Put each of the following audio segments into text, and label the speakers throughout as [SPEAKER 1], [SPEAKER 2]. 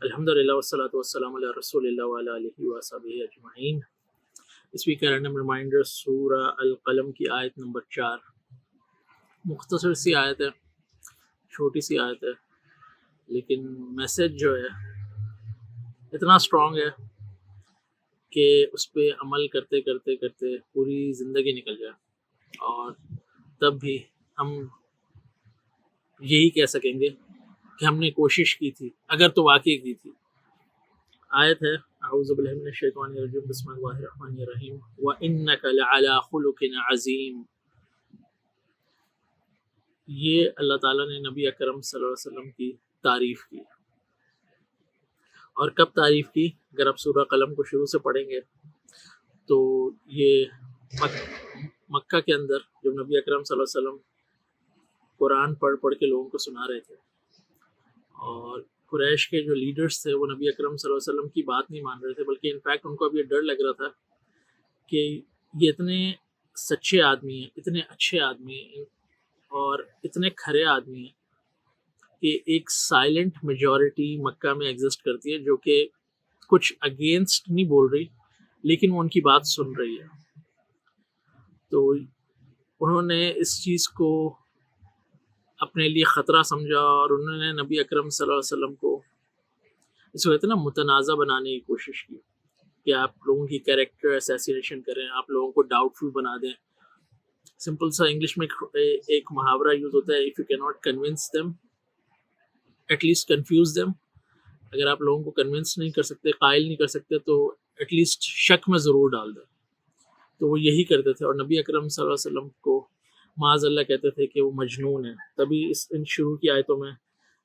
[SPEAKER 1] الحمدللہ والصلاۃ والسلام علی رسول اللہ وعلی آلہ وصحبہ اجمعین۔ اس ویک کا رینڈم ریمائنڈر سورہ القلم کی آیت نمبر 4۔ مختصر سی آیت ہے، چھوٹی سی آیت ہے، لیکن میسج جو ہے اتنا اسٹرانگ ہے کہ اس پہ عمل کرتے کرتے کرتے پوری زندگی نکل جائے، اور تب بھی ہم یہی کہہ سکیں گے کہ ہم نے کوشش کی تھی، اگر تو واقعی کی تھی۔ آیت ہے اعوذ باللہ من الشیطان الرجیم، بسم اللہ الرحمن الرحیم، وَإِنَّكَ لَعَلَىٰ خُلُقٍ عَظِيمٍ۔ یہ اللہ تعالیٰ نے نبی اکرم صلی اللہ علیہ وسلم کی تعریف کی، اور کب تعریف کی؟ اگر آپ سورہ قلم کو شروع سے پڑھیں گے تو یہ مکہ کے اندر جب نبی اکرم صلی اللہ علیہ وسلم قرآن پڑھ کے لوگوں کو سنا رہے تھے، اور قریش کے جو لیڈرز تھے وہ نبی اکرم صلی اللہ علیہ وسلم کی بات نہیں مان رہے تھے، بلکہ انفیکٹ ان کو اب یہ ڈر لگ رہا تھا کہ یہ اتنے سچے آدمی ہیں، اتنے اچھے آدمی ہیں، اور اتنے کھرے آدمی ہیں کہ ایک سائلنٹ میجورٹی مکہ میں ایگزسٹ کرتی ہے جو کہ کچھ اگینسٹ نہیں بول رہی، لیکن وہ ان کی بات سن رہی ہے۔ تو انہوں نے اس چیز کو اپنے لیے خطرہ سمجھا، اور انہوں نے نبی اکرم صلی اللہ علیہ وسلم کو اس کو اتنا متنازع بنانے کی کوشش کی کہ آپ لوگوں کی کیریکٹر اسیسینیشن کریں، آپ لوگوں کو ڈاؤٹ فل بنا دیں۔ سمپل سا انگلش میں ایک محاورہ یوز ہوتا ہے، if you can not convince them at least confuse them. اگر آپ لوگوں کو کنونس نہیں کر سکتے، قائل نہیں کر سکتے، تو ایٹ لیسٹ شک میں ضرور ڈال دیں۔ تو وہ یہی کرتے تھے، اور نبی اکرم صلی اللہ علیہ وسلم کو معاذ اللہ کہتے تھے کہ وہ مجنون ہے۔ تبھی ان شروع کی آیتوں میں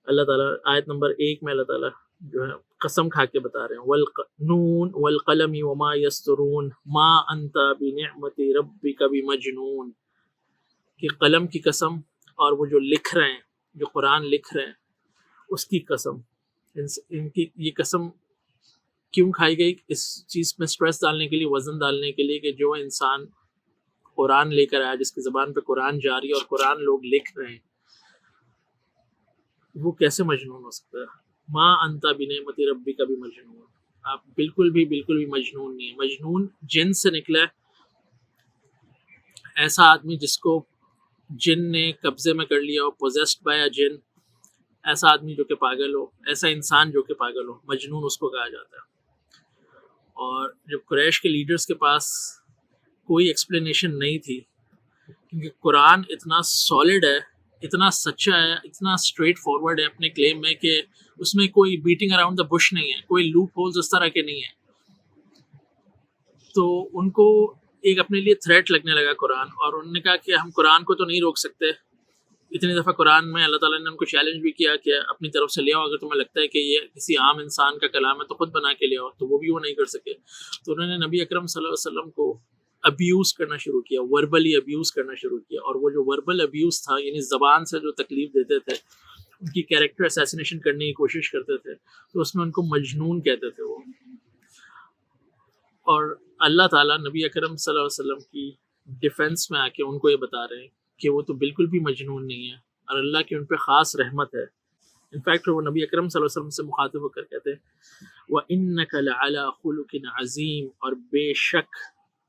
[SPEAKER 1] اللہ تعالیٰ آیت نمبر 1 میں اللہ تعالیٰ جو ہے قسم کھا کے بتا رہے ہیں، نون والقلم وما یسطرون ما انت بنعمت ربک بمجنون، کہ قلم کی قسم اور وہ جو لکھ رہے ہیں، جو قرآن لکھ رہے ہیں، اس کی قسم۔ ان کی یہ قسم کیوں کھائی گئی؟ اس چیز میں سٹریس ڈالنے کے لیے، وزن ڈالنے کے لیے کہ جو انسان قرآن لے کر آیا، جس کی زبان پہ قرآن جاری ہے اور قرآن لوگ لکھ رہے ہیں، وہ کیسے مجنون ہو سکتا ہے؟ ما انت بنعمت ربک بمجنون، آپ بالکل بھی مجنون نہیں ہے۔ مجنون جن سے نکلا ہے، ایسا آدمی جس کو جن نے قبضے میں کر لیا ہو، پوزیسڈ بائی اے جن، ایسا آدمی جو کہ پاگل ہو، ایسا انسان جو کہ پاگل ہو، مجنون اس کو کہا جاتا ہے۔ اور جب قریش کے لیڈرز کے پاس کوئی ایکسپلینیشن نہیں تھی، کیونکہ قرآن اتنا سالڈ ہے، اتنا سچا ہے، اتنا اسٹریٹ فارورڈ ہے اپنے کلیم میں کہ اس میں کوئی بیٹنگ اراؤنڈ دا بش نہیں ہے، کوئی لوپ ہولز اس طرح کے نہیں ہیں، تو ان کو ایک اپنے لیے تھریٹ لگنے لگا قرآن، اور انہوں نے کہا کہ ہم قرآن کو تو نہیں روک سکتے۔ اتنی دفعہ قرآن میں اللہ تعالیٰ نے ان کو چیلنج بھی کیا کہ اپنی طرف سے لے آؤ، اگر تمہیں لگتا ہے کہ یہ کسی عام انسان کا کلام ہے تو خود بنا کے لے آؤ، تو وہ بھی وہ نہیں کر سکے۔ تو انہوں نے نبی اکرم صلی اللہ علیہ وسلم کو ابیوز کرنا شروع کیا، وربلی ابیوز کرنا شروع کیا، اور وہ جو وربل ابیوز تھا، یعنی زبان سے جو تکلیف دیتے تھے، ان کی کیریکٹر اسیسینیشن کرنے کی کوشش کرتے تھے، تو اس میں ان کو مجنون کہتے تھے وہ۔ اور اللہ تعالیٰ نبی اکرم صلی اللہ علیہ وسلم کی ڈیفنس میں آ کے ان کو یہ بتا رہے ہیں کہ وہ تو بالکل بھی مجنون نہیں ہے، اور اللہ کی ان پہ خاص رحمت ہے۔ انفیکٹ وہ نبی اکرم صلی اللہ علیہ وسلم سے مخاطب ہو کر کہتے ہیں وَإِنَّكَ لَعَلَىٰ خُلُقٍ عَظِيمٍ، اور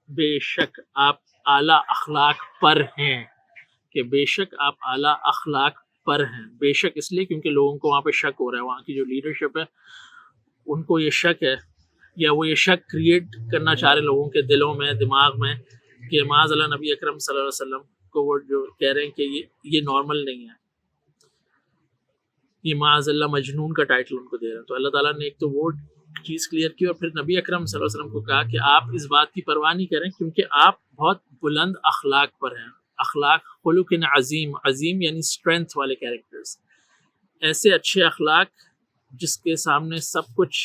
[SPEAKER 1] بے شک آپ اعلیٰ اخلاق پر ہیں، کہ بے شک آپ اعلیٰ اخلاق پر ہیں۔ بے شک اس لیے کیونکہ لوگوں کو وہاں پہ شک ہو رہا ہے، وہاں کی جو لیڈرشپ ہے ان کو یہ شک ہے، یا وہ یہ شک کریٹ کرنا چاہ رہے لوگوں کے دلوں میں، دماغ میں، کہ معاذ اللہ نبی اکرم صلی اللہ علیہ وسلم کو وہ جو کہہ رہے ہیں کہ یہ نارمل نہیں ہے، یہ معاذ اللہ مجنون کا ٹائٹل ان کو دے رہے ہیں۔ تو اللہ تعالیٰ نے ایک تو وہ چیز کلیئر کی، اور پھر نبی اکرم صلی اللہ علیہ وسلم کو کہا کہ آپ اس بات کی پرواہ نہیں کریں کیونکہ آپ بہت بلند اخلاق پر ہیں۔ اخلاق خلق عظیم، عظیم یعنی اسٹرینتھ والے کیریکٹرز، ایسے اچھے اخلاق جس کے سامنے سب کچھ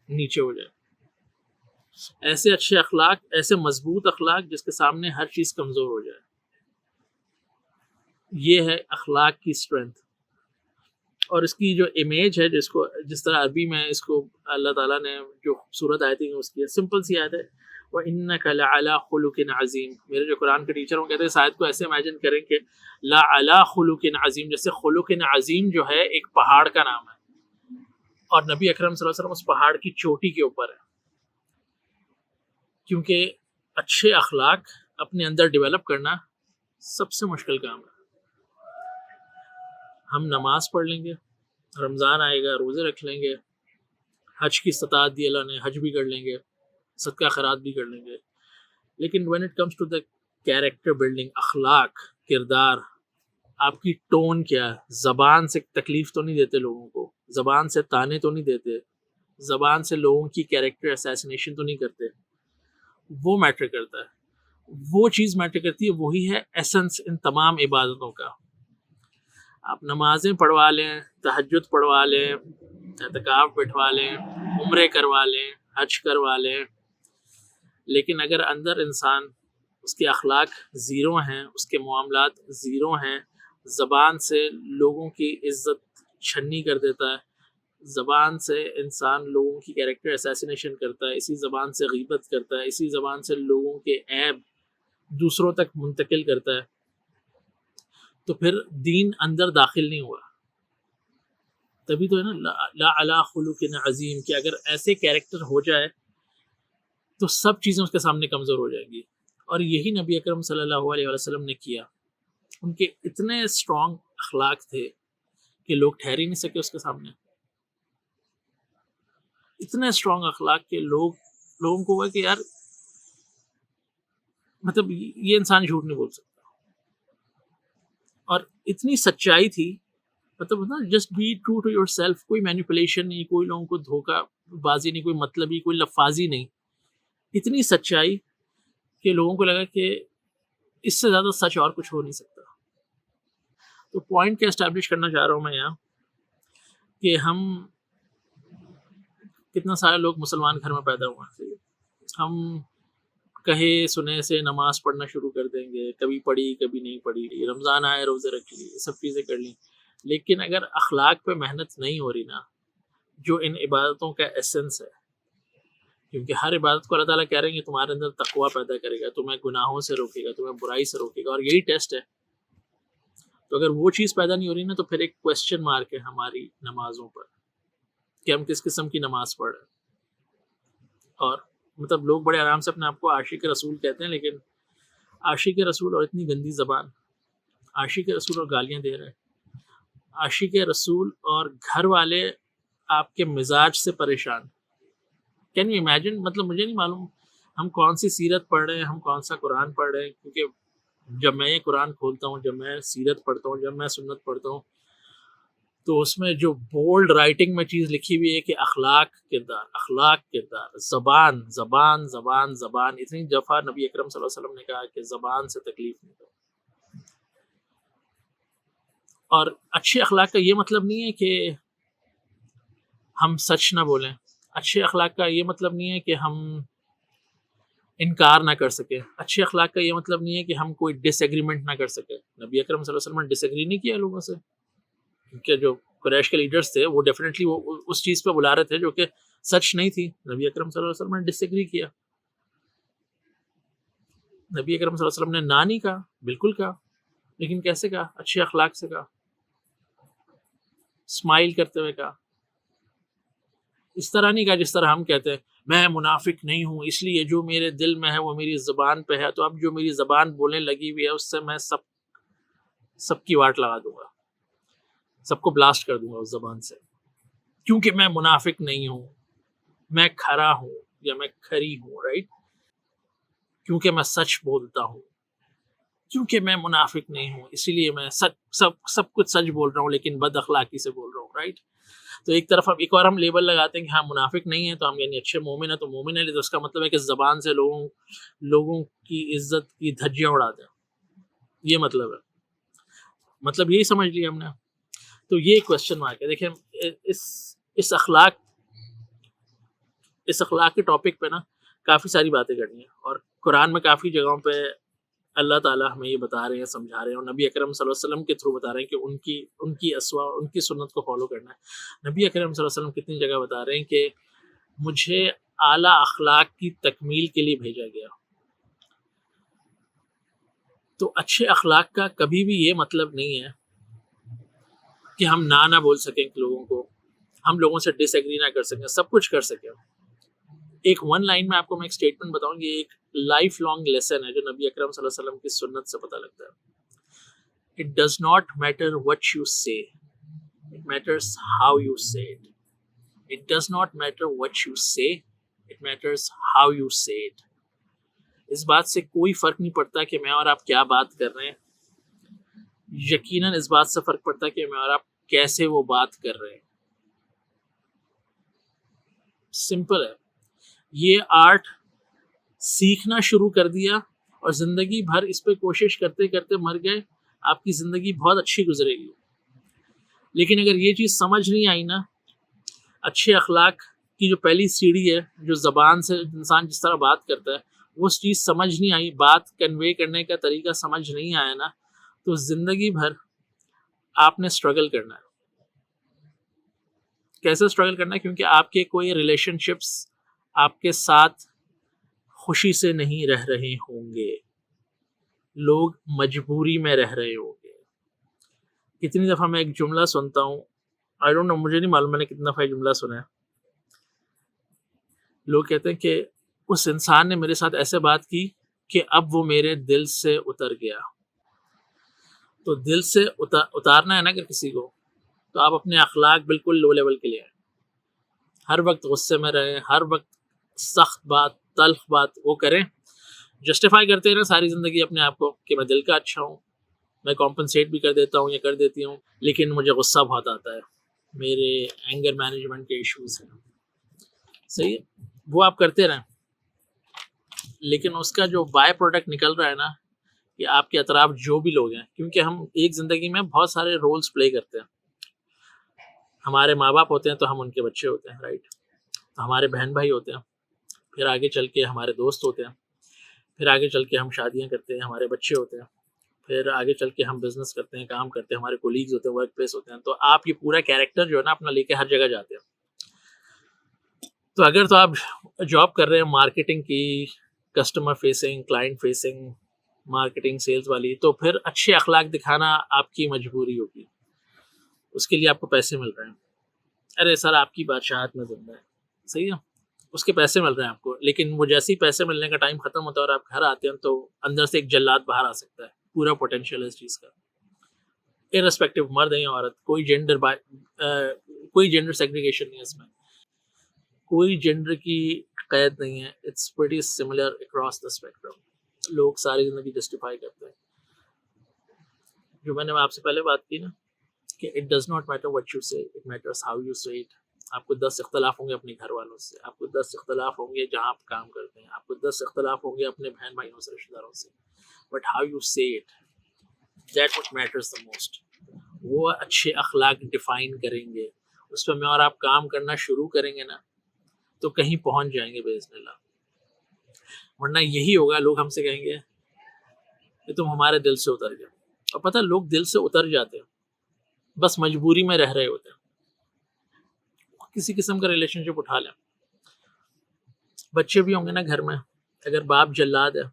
[SPEAKER 1] نیچے ہو جائے، ایسے اچھے اخلاق، ایسے مضبوط اخلاق جس کے سامنے ہر چیز کمزور ہو جائے۔ یہ ہے اخلاق کی اسٹرینتھ۔ اور اس کی جو امیج ہے، جس طرح عربی میں اس کو اللہ تعالیٰ نے جو خوبصورت آیتیں اس کی سمپل سی آیت ہے وَإِنَّكَ لَعَلَىٰ خُلُقٍ عَظِيمٍ۔ میرے جو قرآن کے ٹیچر ہوں کہتے ہیں اس آیت کو ایسے امیجن کریں کہ لَعَلَىٰ خُلُقٍ عَظِيمٍ، جیسے خلق عظیم جو ہے ایک پہاڑ کا نام ہے، اور نبی اکرم صلی اللہ علیہ وسلم اس پہاڑ کی چوٹی کے اوپر ہے، کیونکہ اچھے اخلاق اپنے اندر ڈیولپ کرنا سب سے مشکل کام ہے۔ ہم نماز پڑھ لیں گے، رمضان آئے گا روزے رکھ لیں گے، حج کی استطاعت دی اللہ نے، حج بھی کر لیں گے، صدقہ خیرات بھی کر لیں گے، لیکن when it comes to the character building، اخلاق، کردار، آپ کی ٹون کیا ہے، زبان سے تکلیف تو نہیں دیتے لوگوں کو، زبان سے تانے تو نہیں دیتے، زبان سے لوگوں کی کیریکٹر اسیسینیشن تو نہیں کرتے، وہ میٹر کرتا ہے۔ وہ چیز میٹر کرتی ہے، وہی ہے ایسنس ان تمام عبادتوں کا۔ آپ نمازیں پڑھوا لیں، تہجد پڑھوا لیں، اعتکاف بٹھوا لیں، عمرے کروا لیں، حج کروا لیں، لیکن اگر اندر انسان اس کے اخلاق زیرو ہیں، اس کے معاملات زیرو ہیں، زبان سے لوگوں کی عزت چھنی کر دیتا ہے، زبان سے انسان لوگوں کی کیریکٹر اسیسینیشن کرتا ہے، اسی زبان سے غیبت کرتا ہے، اسی زبان سے لوگوں کے عیب دوسروں تک منتقل کرتا ہے، تو پھر دین اندر داخل نہیں ہوا۔ تبھی تو ہے نا لا علی خلق عظیم، کہ اگر ایسے کیریکٹر ہو جائے تو سب چیزیں اس کے سامنے کمزور ہو جائیں گی، اور یہی نبی اکرم صلی اللہ علیہ وسلم نے کیا۔ ان کے اتنے اسٹرانگ اخلاق تھے کہ لوگ ٹھہر ہی نہیں سکے اس کے سامنے، اتنے اسٹرانگ اخلاق کہ لوگوں کو ہوا کہ یار مطلب یہ انسان جھوٹ نہیں بول سکتا، اور اتنی سچائی تھی، مطلب نا just be true to yourself, کوئی مینیپولیشن نہیں، کوئی لوگوں کو دھوکہ بازی نہیں، کوئی مطلبی، کوئی لفاظی نہیں، اتنی سچائی کہ لوگوں کو لگا کہ اس سے زیادہ سچ اور کچھ ہو نہیں سکتا۔ تو پوائنٹ کیا اسٹیبلش کرنا چاہ رہا ہوں میں یہاں، کہ ہم کتنا سارے لوگ مسلمان گھر میں پیدا ہوئے ہیں، ہم کہے سنے سے نماز پڑھنا شروع کر دیں گے، کبھی پڑھی کبھی نہیں پڑھی، رمضان آئے روزے رکھ لی، سب چیزیں کر لیں، لیکن اگر اخلاق پہ محنت نہیں ہو رہی نا، جو ان عبادتوں کا ایسنس ہے، کیونکہ ہر عبادت کو اللہ تعالیٰ کہہ رہے ہیں کہ تمہارے اندر تقویٰ پیدا کرے گا، تمہیں گناہوں سے روکے گا، تمہیں برائی سے روکے گا، اور یہی ٹیسٹ ہے۔ تو اگر وہ چیز پیدا نہیں ہو رہی نا، تو پھر ایک کویسچن مارک ہے ہماری نمازوں پر کہ ہم کس قسم کی نماز پڑھ رہے ہیں۔ اور مطلب لوگ بڑے آرام سے اپنے آپ کو عاشق رسول کہتے ہیں، لیکن عاشق رسول اور اتنی گندی زبان، عاشق رسول اور گالیاں دے رہے ہیں، عاشق رسول اور گھر والے آپ کے مزاج سے پریشان۔ Can you imagine? مطلب مجھے نہیں معلوم ہم کون سی سیرت پڑھ رہے ہیں، ہم کون سا قرآن پڑھ رہے ہیں، کیونکہ جب میں یہ قرآن کھولتا ہوں، جب میں سیرت پڑھتا ہوں، جب میں سنت پڑھتا ہوں، تو اس میں جو بولڈ رائٹنگ میں چیز لکھی ہوئی ہے کہ اخلاق کردار، اخلاق کردار، زبان زبان زبان زبان، اتنی دفعہ نبی اکرم صلی اللہ علیہ وسلم نے کہا کہ زبان سے تکلیف نہیں دو۔ اور اچھے اخلاق کا یہ مطلب نہیں ہے کہ ہم سچ نہ بولیں، اچھے اخلاق کا یہ مطلب نہیں ہے کہ ہم انکار نہ کر سکے، اچھے اخلاق کا یہ مطلب نہیں ہے کہ ہم کوئی ڈس ایگریمنٹ نہ کر سکے۔ نبی اکرم صلی اللہ علیہ وسلم نے ڈس ایگری نہیں کیا لوگوں سے، کیونکہ جو قریش کے لیڈرز تھے وہ ڈیفینیٹلی وہ اس چیز پہ بلا رہے تھے جو کہ سچ نہیں تھی، نبی اکرم صلی اللہ علیہ وسلم نے ڈس ایگری کیا، نبی اکرم صلی اللہ علیہ وسلم نے نہ نہیں کہا، بالکل کہا، لیکن کیسے کہا؟ اچھے اخلاق سے کہا، اسمائل کرتے ہوئے کہا، اس طرح نہیں کہا جس طرح ہم کہتے ہیں میں منافق نہیں ہوں، اس لیے جو میرے دل میں ہے وہ میری زبان پہ ہے، تو اب جو میری زبان بولنے لگی ہوئی ہے اس سے میں سب کی واٹ لگا دوں گا، سب کو بلاسٹ کر دوں گا اس زبان سے، کیونکہ میں منافق نہیں ہوں، میں کھرا ہوں یا میں کھری ہوں، رائٹ، کیونکہ میں سچ بولتا ہوں، کیونکہ میں منافق نہیں ہوں، اسی لیے میں سب کچھ سچ بول رہا ہوں لیکن بد اخلاقی سے بول رہا ہوں، رائٹ۔ تو ایک طرف اب ایک اور ہم لیبل لگاتے ہیں کہ ہاں منافق نہیں ہے تو ہم یعنی اچھے مومن ہیں، تو مومن ہے تو اس کا مطلب ہے کہ زبان سے لوگوں کی عزت کی دھجیاں اڑاتے ہیں، یہ مطلب ہے، مطلب یہی سمجھ لیا ہم نے۔ تو یہ کویسچن مارک ہے۔ دیکھیں اس اخلاق کے ٹاپک پہ نا کافی ساری باتیں کرنی ہیں، اور قرآن میں کافی جگہوں پہ اللہ تعالیٰ ہمیں یہ بتا رہے ہیں، سمجھا رہے ہیں، اور نبی اکرم صلی اللہ علیہ وسلم کے تھرو بتا رہے ہیں کہ ان کی اسوا، ان کی سنت کو فالو کرنا ہے۔ نبی اکرم صلی اللہ علیہ وسلم کتنی جگہ بتا رہے ہیں کہ مجھے اعلیٰ اخلاق کی تکمیل کے لیے بھیجا گیا۔ تو اچھے اخلاق کا کبھی بھی یہ مطلب نہیں ہے کہ ہم نہ بول سکیں لوگوں کو، ہم لوگوں سے ڈس ایگری نہ کر سکیں, سب کچھ کر سکیں. ایک ون لائن میں آپ کو میں ایک اسٹیٹمنٹ بتاؤں, یہ ایک لائف لانگ لیسن ہے جو نبی اکرم صلی اللہ علیہ وسلم کی سنت سے پتہ لگتا ہے. It does not matter what you say, it matters how you say it. It does not matter what you say, it matters how you say it. اس بات سے کوئی فرق نہیں پڑتا کہ میں اور آپ کیا بات کر رہے ہیں, یقیناً اس بات سے فرق پڑتا ہے کہ میں اور آپ کیسے وہ بات کر رہے ہیں. سمپل ہے. یہ آرٹ سیکھنا شروع کر دیا اور زندگی بھر اس پہ کوشش کرتے کرتے مر گئے, آپ کی زندگی بہت اچھی گزرے گی. لیکن اگر یہ چیز سمجھ نہیں آئی نا, اچھے اخلاق کی جو پہلی سیڑھی ہے, جو زبان سے انسان جس طرح بات کرتا ہے, وہ چیز سمجھ نہیں آئی, بات کنوے کرنے کا طریقہ سمجھ نہیں آیا نا, تو زندگی بھر آپ نے اسٹرگل کرنا ہے. کیسے اسٹرگل کرنا ہے؟ کیونکہ آپ کے کوئی ریلیشن شپس آپ کے ساتھ خوشی سے نہیں رہ رہے ہوں گے, لوگ مجبوری میں رہ رہے ہوں گے. کتنی دفعہ میں ایک جملہ سنتا ہوں, آئی ڈونٹ نو, مجھے نہیں معلوم میں نے کتنا دفعہ یہ جملہ سنا ہے. لوگ کہتے ہیں کہ اس انسان نے میرے ساتھ ایسے بات کی کہ اب وہ میرے دل سے اتر گیا. تو دل سے اتارنا ہے نا اگر کسی کو, تو آپ اپنے اخلاق بالکل لو لیول کے لیے آئیں. ہر وقت غصے میں رہیں, ہر وقت سخت بات, تلخ بات وہ کریں, جسٹیفائی کرتے رہیں ساری زندگی اپنے آپ کو کہ میں دل کا اچھا ہوں, میں کمپنسیٹ بھی کر دیتا ہوں یا کر دیتی ہوں, لیکن مجھے غصہ بہت آتا ہے, میرے اینگر مینجمنٹ کے ایشوز ہیں. صحیح ہے, وہ آپ کرتے رہیں, لیکن اس کا جو بائی پروڈکٹ نکل رہا ہے نا, کہ آپ کے اطراف جو بھی لوگ ہیں, کیونکہ ہم ایک زندگی میں بہت سارے رولز پلے کرتے ہیں. ہمارے ماں باپ ہوتے ہیں تو ہم ان کے بچے ہوتے ہیں, رائٹ. تو ہمارے بہن بھائی ہوتے ہیں, پھر آگے چل کے ہمارے دوست ہوتے ہیں, پھر آگے چل کے ہم شادیاں کرتے ہیں, ہمارے بچے ہوتے ہیں, پھر آگے چل کے ہم بزنس کرتے ہیں, کام کرتے ہیں, ہمارے کولیگز ہوتے ہیں, ورک پلیس ہوتے ہیں. تو آپ یہ پورا کیریکٹر جو ہے نا اپنا لے کے ہر جگہ جاتے ہیں. تو اگر تو آپ جاب کر رہے ہیں مارکیٹنگ کی, customer facing, client facing, marketing sales والی, تو پھر اچھے اخلاق دکھانا آپ کی مجبوری ہوگی. اس کے لیے آپ کو پیسے مل رہے ہیں. ارے سر آپ کی بادشاہت میں زندہ ہے, صحیح ہے, اس کے پیسے مل رہے ہیں آپ کو, لیکن وہ جیسے ہی پیسے ملنے کا ٹائم ختم ہوتا ہے اور آپ گھر آتے ہیں, تو اندر سے ایک جلاد باہر آ سکتا ہے. پورا پوٹینشیل ہے اس چیز کا, ارسپیکٹو مرد ہے یا عورت, کوئی جینڈر سیگریگیشن نہیں ہے اس میں, کوئی جینڈر کی قید نہیں ہے. It's pretty similar across the spectrum. لوگ ساری زندگی جسٹیفائی کرتے ہیں. جو میں نے آپ سے پہلے بات کی نا, کہ it does not matter what you say, it matters how you say it. آپ کو 10 اختلاف ہوں گے اپنے گھر والوں سے, آپ کو 10 اختلاف ہوں گے جہاں آپ کام کرتے ہیں, آپ کو 10 اختلاف ہوں گے اپنے بہن بھائیوں سے, رشتہ داروں سے, but how you say it, that what matters the most. وہ اچھے اخلاق ڈیفائن کریں گے, اس پہ میں اور آپ کام کرنا شروع کریں گے نا, تو کہیں پہنچ جائیں گے باذن اللہ. ورنہ یہی ہوگا, لوگ ہم سے کہیں گے کہ تم ہمارے دل سے اتر گئے. اور پتہ لوگ دل سے اتر جاتے ہیں, بس مجبوری میں رہ رہے ہوتے ہیں. کسی قسم کا ریلیشن شپ اٹھا لیں, بچے بھی ہوں گے نا گھر میں, اگر باپ جلاد ہے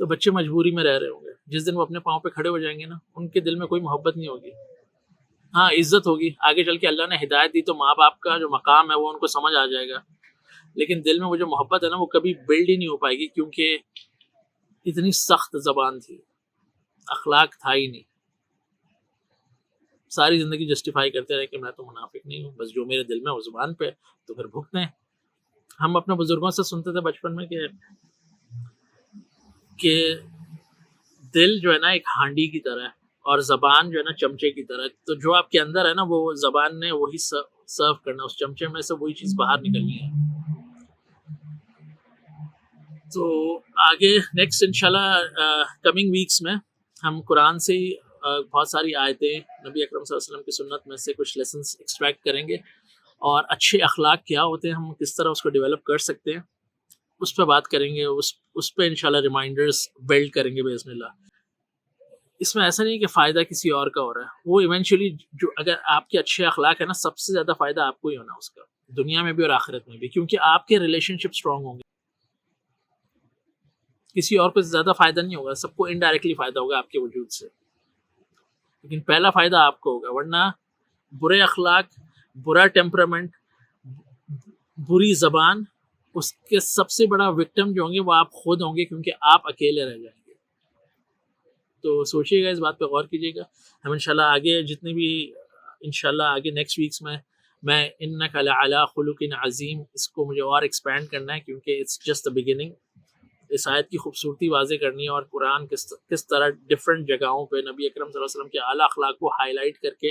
[SPEAKER 1] تو بچے مجبوری میں رہ رہے ہوں گے. جس دن وہ اپنے پاؤں پہ کھڑے ہو جائیں گے نا, ان کے دل میں کوئی محبت نہیں ہوگی. ہاں عزت ہوگی, آگے چل کے اللہ نے ہدایت دی تو ماں باپ کا جو مقام ہے وہ ان کو سمجھ آ جائے گا, لیکن دل میں وہ جو محبت ہے نا, وہ کبھی بلڈ ہی نہیں ہو پائے گی, کیونکہ اتنی سخت زبان تھی, اخلاق تھا ہی نہیں. ساری زندگی جسٹیفائی کرتے رہے کہ میں تو منافق نہیں ہوں, بس جو میرے دل میں وہ زبان پہ, تو پھر بھگتیں. ہم اپنے بزرگوں سے سنتے تھے بچپن میں کہ دل جو ہے نا ایک ہانڈی کی طرح ہے, اور زبان جو ہے نا چمچے کی طرح. تو جو آپ کے اندر ہے نا, وہ زبان نے وہی سرو کرنا, اس چمچے میں سے وہی چیز باہر نکلنی ہے. تو آگے نیکسٹ انشاءاللہ کمنگ ویکس میں ہم قرآن سے ہی بہت ساری آیتیں, نبی اکرم صلی اللہ علیہ وسلم کی سنت میں سے کچھ لیسنس ایکسٹریکٹ کریں گے, اور اچھے اخلاق کیا ہوتے ہیں, ہم کس طرح اس کو ڈیولپ کر سکتے ہیں, اس پہ بات کریں گے. اس پہ انشاءاللہ ریمائنڈرز بلڈ کریں گے باذن اللہ. اس میں ایسا نہیں کہ فائدہ کسی اور کا ہو رہا ہے, وہ ایونچولی جو اگر آپ کے اچھے اخلاق ہے نا, سب سے زیادہ فائدہ آپ کو ہی ہونا اس کا, دنیا میں بھی اور آخرت میں بھی, کیونکہ آپ کے ریلیشن شپ اسٹرانگ ہوں گے. کسی اور کو زیادہ فائدہ نہیں ہوگا, سب کو انڈائریکٹلی فائدہ ہوگا آپ کے وجود سے, لیکن پہلا فائدہ آپ کو ہوگا. ورنہ برے اخلاق برا ٹیمپرامنٹ، بری زبان، اس کے سب سے بڑا وکٹم جو ہوں گے وہ آپ خود ہوں گے، کیونکہ آپ اکیلے رہ جائیں گے. تو سوچیے گا، اس بات پہ غور کیجیے گا. ہم انشاءاللہ آگے جتنے بھی انشاءاللہ آگے نیکسٹ ویکس میں انک لعلی خلق عظیم، اس کو مجھے اور ایکسپینڈ کرنا ہے، کیونکہ اٹس جسٹ دا بگننگ. اس آیت کی خوبصورتی واضح کرنی ہے، اور قرآن کس طرح ڈفرینٹ جگہوں پہ نبی اکرم صلی اللہ علیہ وسلم کے اعلیٰ اخلاق کو ہائی لائٹ کر کے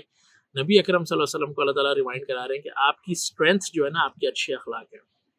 [SPEAKER 1] نبی اکرم صلی اللہ علیہ وسلم کو اللہ تعالیٰ ریمائنڈ کرا رہے ہیں کہ آپ کی اسٹرینتھ جو ہے نا آپ کے اچھے اخلاق ہیں.